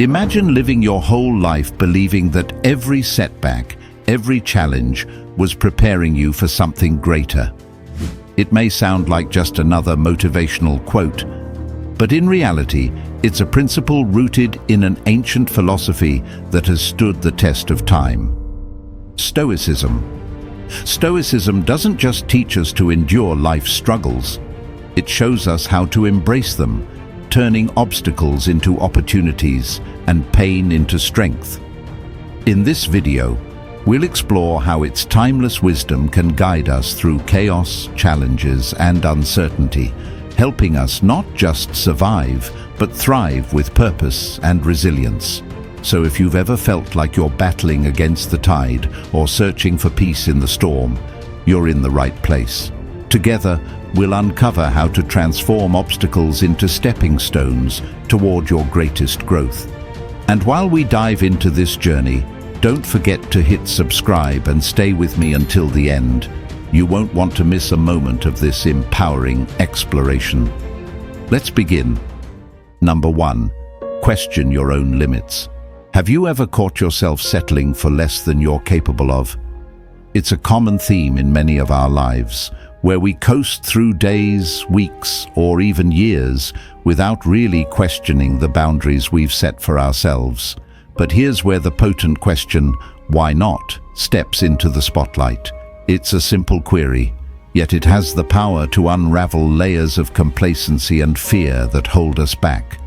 Imagine living your whole life believing that every setback, every challenge was preparing you for something greater. It may sound like just another motivational quote, but in reality, it's a principle rooted in an ancient philosophy that has stood the test of time. Stoicism. Stoicism doesn't just teach us to endure life's struggles. It shows us how to embrace them, turning obstacles into opportunities and pain into strength. In this video, we'll explore how its timeless wisdom can guide us through chaos, challenges, and uncertainty, helping us not just survive, but thrive with purpose and resilience. So if you've ever felt like you're battling against the tide or searching for peace in the storm, you're in the right place. Together, we'll uncover how to transform obstacles into stepping stones toward your greatest growth. And while we dive into this journey, don't forget to hit subscribe and stay with me until the end. You won't want to miss a moment of this empowering exploration. Let's begin. Number 1. Question your own limits. Have you ever caught yourself settling for less than you're capable of? It's a common theme in many of our lives, where we coast through days, weeks, or even years without really questioning the boundaries we've set for ourselves. But here's where the potent question, why not, steps into the spotlight. It's a simple query, yet it has the power to unravel layers of complacency and fear that hold us back.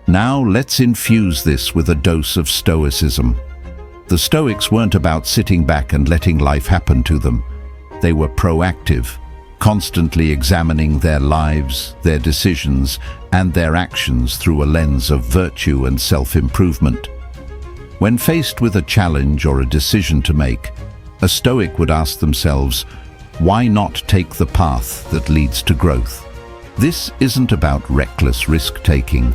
Now let's infuse this with a dose of Stoicism. The Stoics weren't about sitting back and letting life happen to them. They were proactive, constantly examining their lives, their decisions, and their actions through a lens of virtue and self-improvement. When faced with a challenge or a decision to make, a Stoic would ask themselves, why not take the path that leads to growth? This isn't about reckless risk-taking.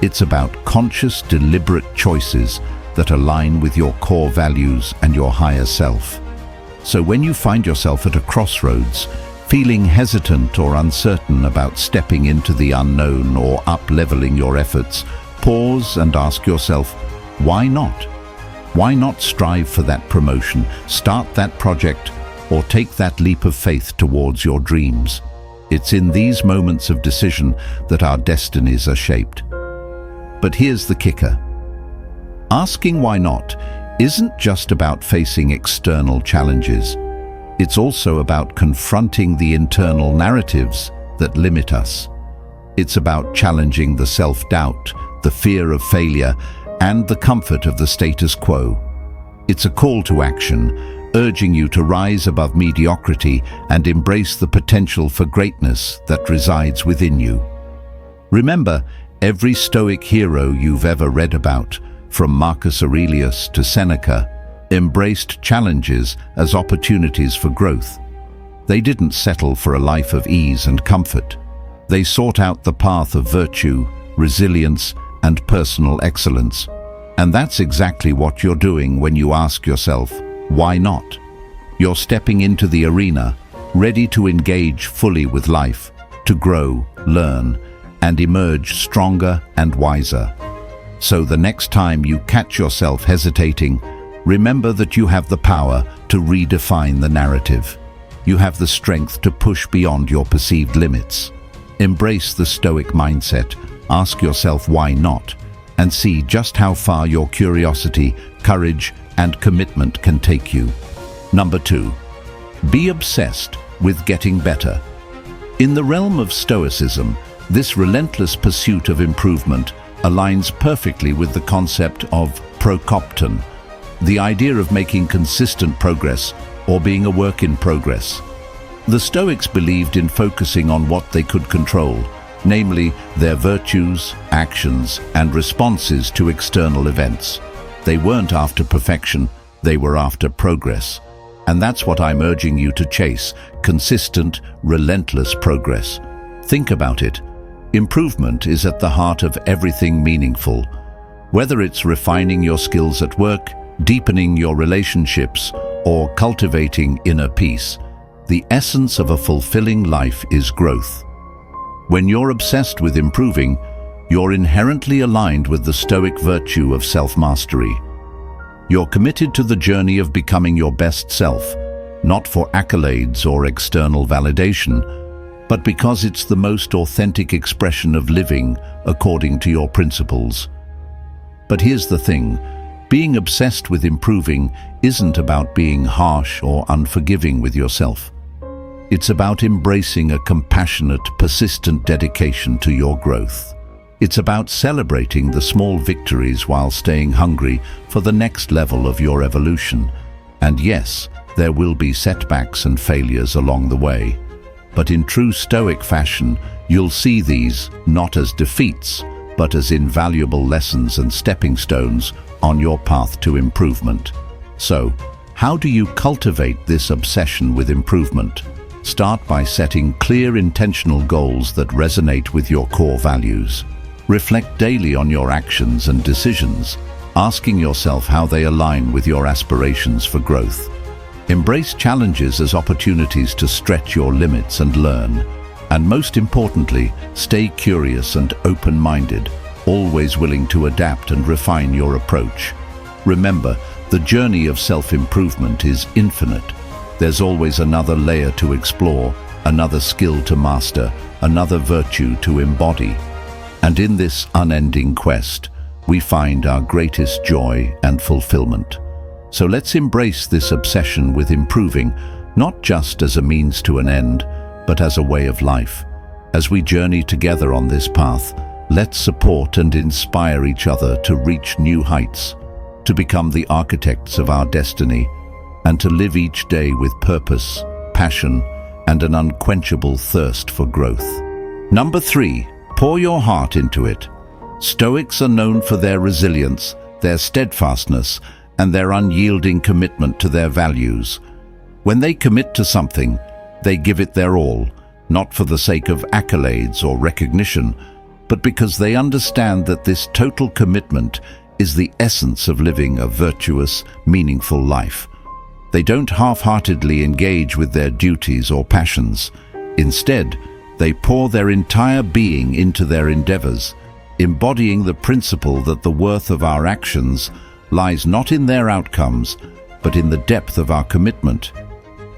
It's about conscious, deliberate choices that align with your core values and your higher self. So when you find yourself at a crossroads, feeling hesitant or uncertain about stepping into the unknown or up-leveling your efforts, pause and ask yourself, why not? Why not strive for that promotion, start that project, or take that leap of faith towards your dreams? It's in these moments of decision that our destinies are shaped. But here's the kicker. Asking why not isn't just about facing external challenges. It's also about confronting the internal narratives that limit us. It's about challenging the self-doubt, the fear of failure, and the comfort of the status quo. It's a call to action, urging you to rise above mediocrity and embrace the potential for greatness that resides within you. Remember, every Stoic hero you've ever read about, from Marcus Aurelius to Seneca, embraced challenges as opportunities for growth. They didn't settle for a life of ease and comfort. They sought out the path of virtue, resilience, and personal excellence. And that's exactly what you're doing when you ask yourself, why not? You're stepping into the arena, ready to engage fully with life, to grow, learn, and emerge stronger and wiser. So the next time you catch yourself hesitating, remember that you have the power to redefine the narrative. You have the strength to push beyond your perceived limits. Embrace the Stoic mindset, ask yourself why not, and see just how far your curiosity, courage, and commitment can take you. Number 2, be obsessed with getting better. In the realm of Stoicism, this relentless pursuit of improvement aligns perfectly with the concept of prokopton, the idea of making consistent progress or being a work in progress. The Stoics believed in focusing on what they could control, namely their virtues, actions, and responses to external events. They weren't after perfection, they were after progress. And that's what I'm urging you to chase, consistent, relentless progress. Think about it. Improvement is at the heart of everything meaningful. Whether it's refining your skills at work, deepening your relationships, or cultivating inner peace, the essence of a fulfilling life is growth. When you're obsessed with improving, you're inherently aligned with the Stoic virtue of self-mastery. You're committed to the journey of becoming your best self, not for accolades or external validation, but because it's the most authentic expression of living according to your principles. But here's the thing, being obsessed with improving isn't about being harsh or unforgiving with yourself. It's about embracing a compassionate, persistent dedication to your growth. It's about celebrating the small victories while staying hungry for the next level of your evolution. And yes, there will be setbacks and failures along the way. But in true Stoic fashion, you'll see these not as defeats, but as invaluable lessons and stepping stones on your path to improvement. So, how do you cultivate this obsession with improvement? Start by setting clear, intentional goals that resonate with your core values. Reflect daily on your actions and decisions, asking yourself how they align with your aspirations for growth. Embrace challenges as opportunities to stretch your limits and learn. And most importantly, stay curious and open-minded, always willing to adapt and refine your approach. Remember, the journey of self-improvement is infinite. There's always another layer to explore, another skill to master, another virtue to embody. And in this unending quest, we find our greatest joy and fulfillment. So let's embrace this obsession with improving, not just as a means to an end, but as a way of life. As we journey together on this path, let's support and inspire each other to reach new heights, to become the architects of our destiny, and to live each day with purpose, passion, and an unquenchable thirst for growth. Number 3, pour your heart into it. Stoics are known for their resilience, their steadfastness, and their unyielding commitment to their values. When they commit to something, they give it their all, not for the sake of accolades or recognition, but because they understand that this total commitment is the essence of living a virtuous, meaningful life. They don't half-heartedly engage with their duties or passions. Instead, they pour their entire being into their endeavors, embodying the principle that the worth of our actions lies not in their outcomes, but in the depth of our commitment.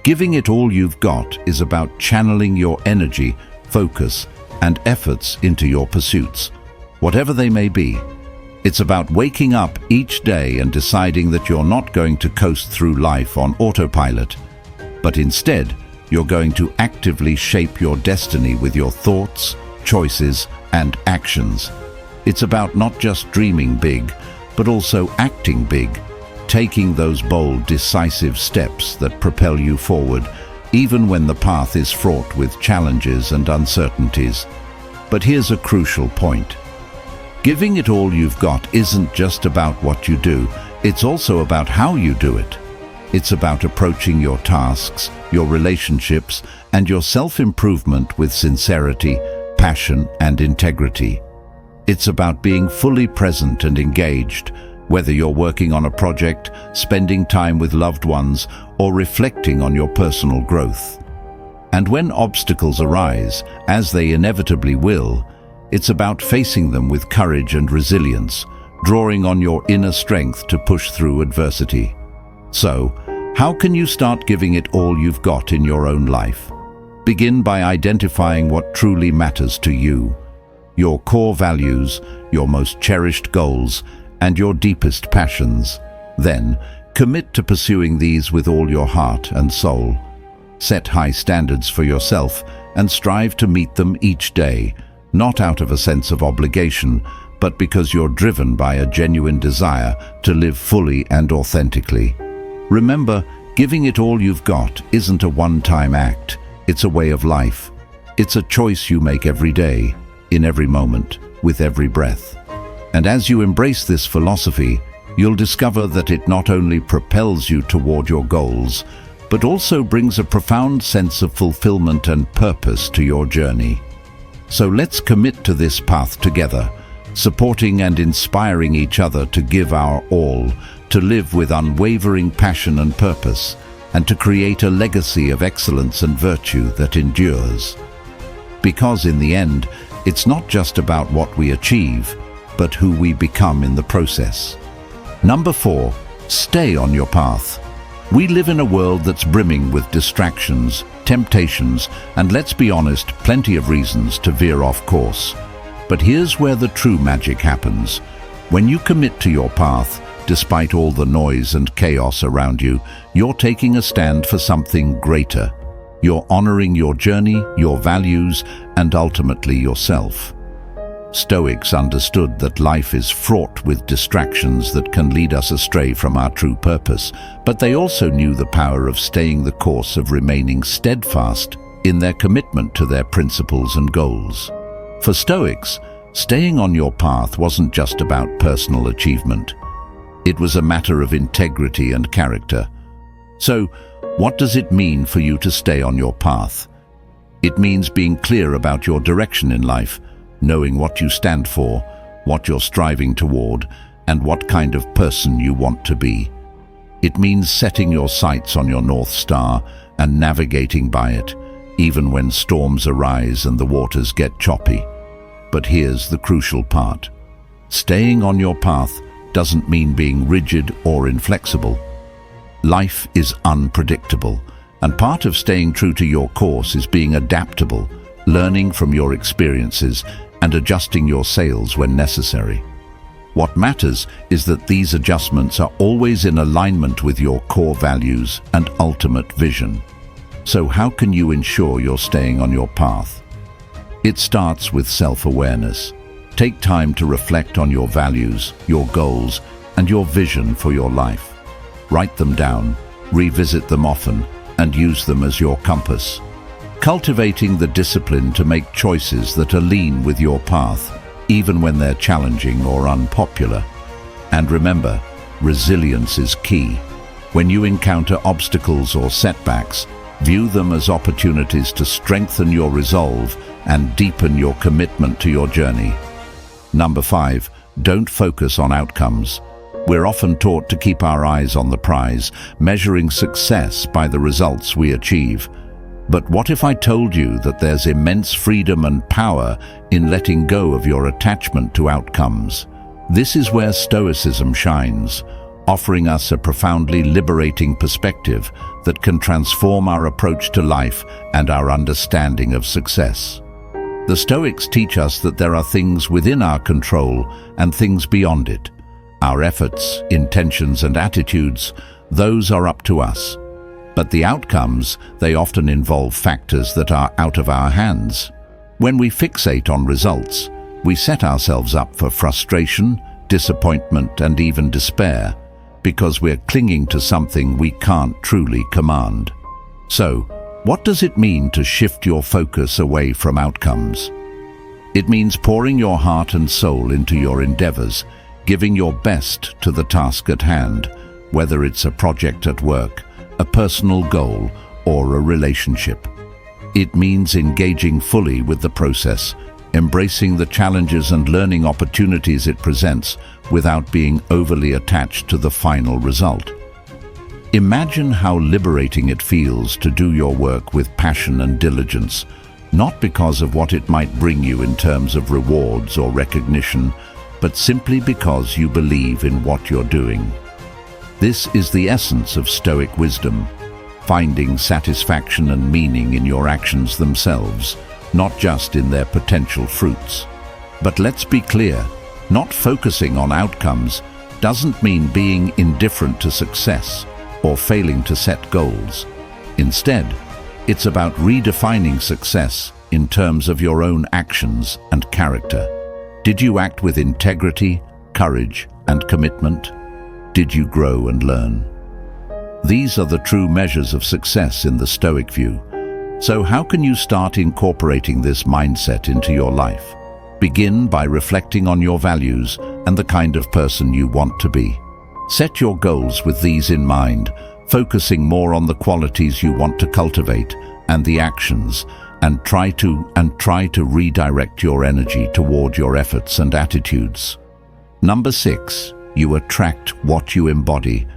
Giving it all you've got is about channeling your energy, focus, and efforts into your pursuits, whatever they may be. It's about waking up each day and deciding that you're not going to coast through life on autopilot, but instead, you're going to actively shape your destiny with your thoughts, choices, and actions. It's about not just dreaming big, but also acting big, taking those bold, decisive steps that propel you forward, even when the path is fraught with challenges and uncertainties. But here's a crucial point. Giving it all you've got isn't just about what you do, it's also about how you do it. It's about approaching your tasks, your relationships, and your self-improvement with sincerity, passion, and integrity. It's about being fully present and engaged, whether you're working on a project, spending time with loved ones, or reflecting on your personal growth. And when obstacles arise, as they inevitably will, it's about facing them with courage and resilience, drawing on your inner strength to push through adversity. So, how can you start giving it all you've got in your own life? Begin by identifying what truly matters to you, your core values, your most cherished goals, and your deepest passions. Then, commit to pursuing these with all your heart and soul. Set high standards for yourself and strive to meet them each day, not out of a sense of obligation, but because you're driven by a genuine desire to live fully and authentically. Remember, giving it all you've got isn't a one-time act. It's a way of life. It's a choice you make every day, in every moment, with every breath. And as you embrace this philosophy, you'll discover that it not only propels you toward your goals, but also brings a profound sense of fulfillment and purpose to your journey. So let's commit to this path together, supporting and inspiring each other to give our all, to live with unwavering passion and purpose, and to create a legacy of excellence and virtue that endures. Because in the end, It's not just about what we achieve, but who we become in the process. Number 4, stay on your path. We live in a world that's brimming with distractions, temptations, and let's be honest, plenty of reasons to veer off course. But here's where the true magic happens. When you commit to your path, despite all the noise and chaos around you, you're taking a stand for something greater. You're honoring your journey, your values, and ultimately yourself. Stoics understood that life is fraught with distractions that can lead us astray from our true purpose, but they also knew the power of staying the course, of remaining steadfast in their commitment to their principles and goals. For Stoics, staying on your path wasn't just about personal achievement. It was a matter of integrity and character. So, what does it mean for you to stay on your path? It means being clear about your direction in life, knowing what you stand for, what you're striving toward, and what kind of person you want to be. It means setting your sights on your North Star and navigating by it, even when storms arise and the waters get choppy. But here's the crucial part. Staying on your path doesn't mean being rigid or inflexible. Life is unpredictable, and part of staying true to your course is being adaptable, learning from your experiences, and adjusting your sails when necessary. What matters is that these adjustments are always in alignment with your core values and ultimate vision. So how can you ensure you're staying on your path? It starts with self-awareness. Take time to reflect on your values, your goals, and your vision for your life. Write them down, revisit them often, and use them as your compass. Cultivating the discipline to make choices that align with your path, even when they're challenging or unpopular. And remember, resilience is key. When you encounter obstacles or setbacks, view them as opportunities to strengthen your resolve and deepen your commitment to your journey. Number 5, don't focus on outcomes. We're often taught to keep our eyes on the prize, measuring success by the results we achieve. But what if I told you that there's immense freedom and power in letting go of your attachment to outcomes? This is where Stoicism shines, offering us a profoundly liberating perspective that can transform our approach to life and our understanding of success. The Stoics teach us that there are things within our control and things beyond it. Our efforts, intentions, and attitudes, those are up to us. But the outcomes, they often involve factors that are out of our hands. When we fixate on results, we set ourselves up for frustration, disappointment, and even despair, because we're clinging to something we can't truly command. So, what does it mean to shift your focus away from outcomes? It means pouring your heart and soul into your endeavors, giving your best to the task at hand, whether it's a project at work, a personal goal, or a relationship. It means engaging fully with the process, embracing the challenges and learning opportunities it presents without being overly attached to the final result. Imagine how liberating it feels to do your work with passion and diligence, not because of what it might bring you in terms of rewards or recognition, but simply because you believe in what you're doing. This is the essence of Stoic wisdom, finding satisfaction and meaning in your actions themselves, not just in their potential fruits. But let's be clear, not focusing on outcomes doesn't mean being indifferent to success or failing to set goals. Instead, it's about redefining success in terms of your own actions and character. Did you act with integrity, courage, and commitment? Did you grow and learn? These are the true measures of success in the Stoic view. So how can you start incorporating this mindset into your life? Begin by reflecting on your values and the kind of person you want to be. Set your goals with these in mind, focusing more on the qualities you want to cultivate and the actions, and try to redirect your energy toward your efforts and attitudes. Number 6. You attract what you embody.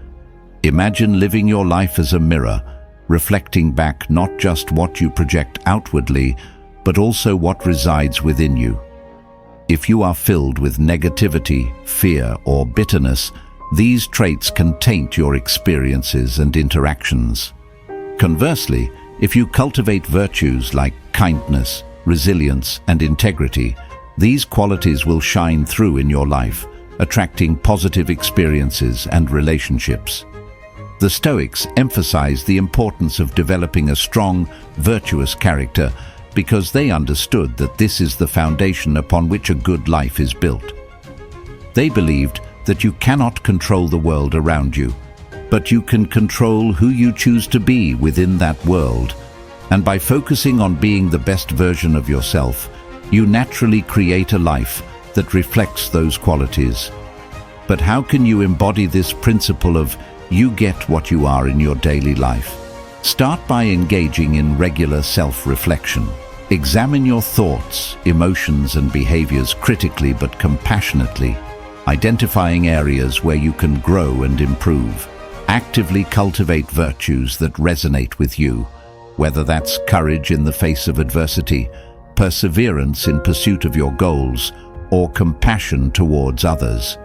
Imagine living your life as a mirror, reflecting back not just what you project outwardly, but also what resides within you. If you are filled with negativity, fear, or bitterness, these traits can taint your experiences and interactions. Conversely, if you cultivate virtues like kindness, resilience, and integrity, these qualities will shine through in your life, attracting positive experiences and relationships. The Stoics emphasize the importance of developing a strong, virtuous character because they understood that this is the foundation upon which a good life is built. They believed that you cannot control the world around you, but you can control who you choose to be within that world. And by focusing on being the best version of yourself, you naturally create a life that reflects those qualities. But how can you embody this principle of you get what you are in your daily life? Start by engaging in regular self-reflection. Examine your thoughts, emotions, and behaviors critically but compassionately, identifying areas where you can grow and improve. Actively cultivate virtues that resonate with you, whether that's courage in the face of adversity, perseverance in pursuit of your goals, or compassion towards others.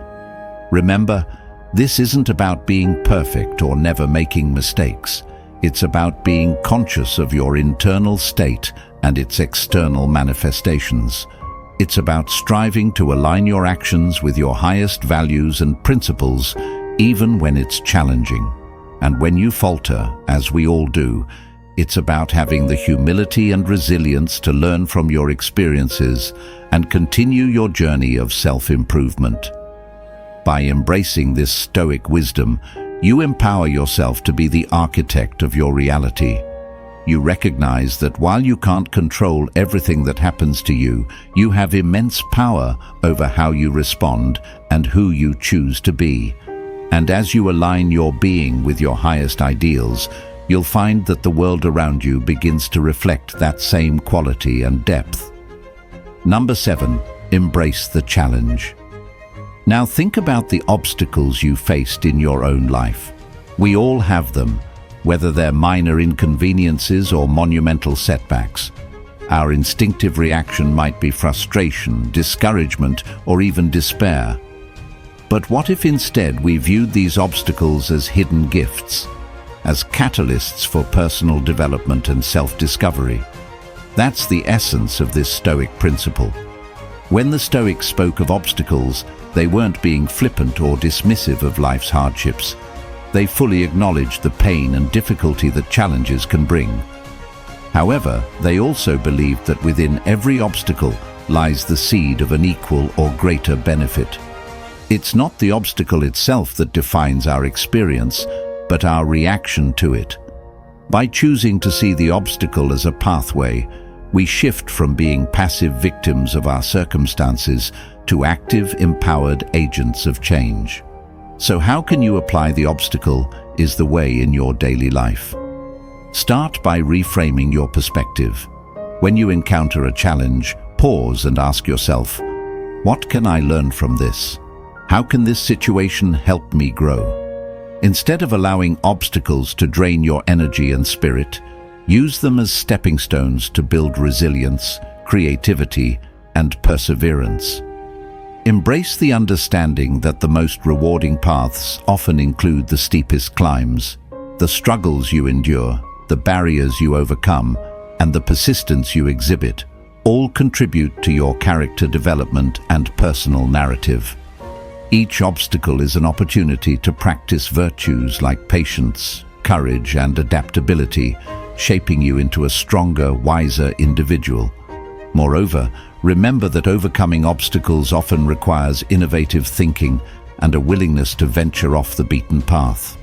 Remember, this isn't about being perfect or never making mistakes. It's about being conscious of your internal state and its external manifestations. It's about striving to align your actions with your highest values and principles, even when it's challenging. And when you falter, as we all do, it's about having the humility and resilience to learn from your experiences and continue your journey of self-improvement. By embracing this Stoic wisdom, you empower yourself to be the architect of your reality. You recognize that while you can't control everything that happens to you, you have immense power over how you respond and who you choose to be. And as you align your being with your highest ideals, you'll find that the world around you begins to reflect that same quality and depth. Number 7, embrace the challenge. Now think about the obstacles you faced in your own life. We all have them, whether they're minor inconveniences or monumental setbacks. Our instinctive reaction might be frustration, discouragement, or even despair. But what if instead we viewed these obstacles as hidden gifts, as catalysts for personal development and self-discovery? That's the essence of this Stoic principle. When the Stoics spoke of obstacles, they weren't being flippant or dismissive of life's hardships. They fully acknowledged the pain and difficulty that challenges can bring. However, they also believed that within every obstacle lies the seed of an equal or greater benefit. It's not the obstacle itself that defines our experience, but our reaction to it. By choosing to see the obstacle as a pathway, we shift from being passive victims of our circumstances to active, empowered agents of change. So how can you apply the obstacle is the way in your daily life? Start by reframing your perspective. When you encounter a challenge, pause and ask yourself, what can I learn from this? How can this situation help me grow? Instead of allowing obstacles to drain your energy and spirit, use them as stepping stones to build resilience, creativity, and perseverance. Embrace the understanding that the most rewarding paths often include the steepest climbs. The struggles you endure, the barriers you overcome, and the persistence you exhibit all contribute to your character development and personal narrative. Each obstacle is an opportunity to practice virtues like patience, courage, and adaptability, shaping you into a stronger, wiser individual. Moreover, remember that overcoming obstacles often requires innovative thinking and a willingness to venture off the beaten path.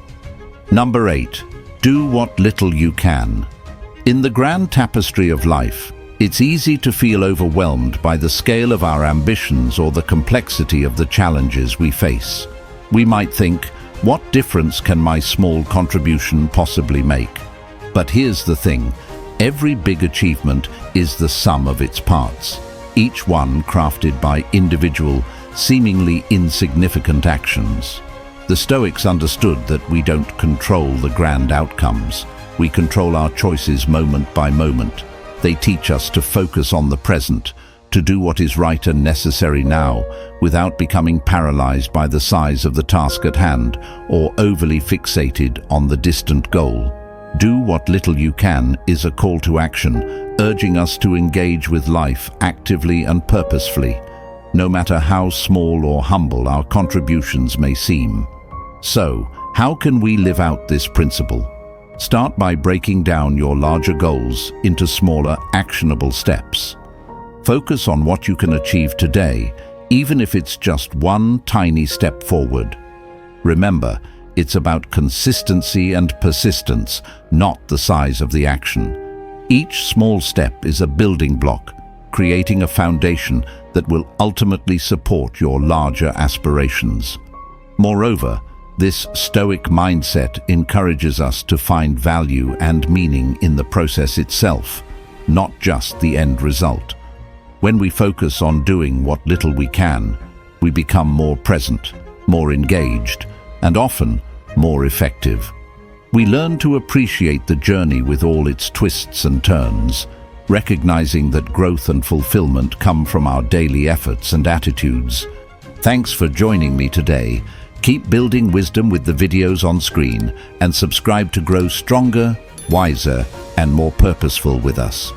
Number 8. Do what little you can. In the grand tapestry of life, it's easy to feel overwhelmed by the scale of our ambitions or the complexity of the challenges we face. We might think, what difference can my small contribution possibly make? But here's the thing, every big achievement is the sum of its parts, each one crafted by individual, seemingly insignificant actions. The Stoics understood that we don't control the grand outcomes. We control our choices moment by moment. They teach us to focus on the present, to do what is right and necessary now, without becoming paralyzed by the size of the task at hand or overly fixated on the distant goal. Do what little you can is a call to action, urging us to engage with life actively and purposefully, no matter how small or humble our contributions may seem. So, how can we live out this principle? Start by breaking down your larger goals into smaller, actionable steps. Focus on what you can achieve today, even if it's just one tiny step forward. Remember, it's about consistency and persistence, not the size of the action. Each small step is a building block, creating a foundation that will ultimately support your larger aspirations. Moreover, this Stoic mindset encourages us to find value and meaning in the process itself, not just the end result. When we focus on doing what little we can, we become more present, more engaged, and often more effective. We learn to appreciate the journey with all its twists and turns, recognizing that growth and fulfillment come from our daily efforts and attitudes. Thanks for joining me today. Keep building wisdom with the videos on screen and subscribe to grow stronger, wiser, and more purposeful with us.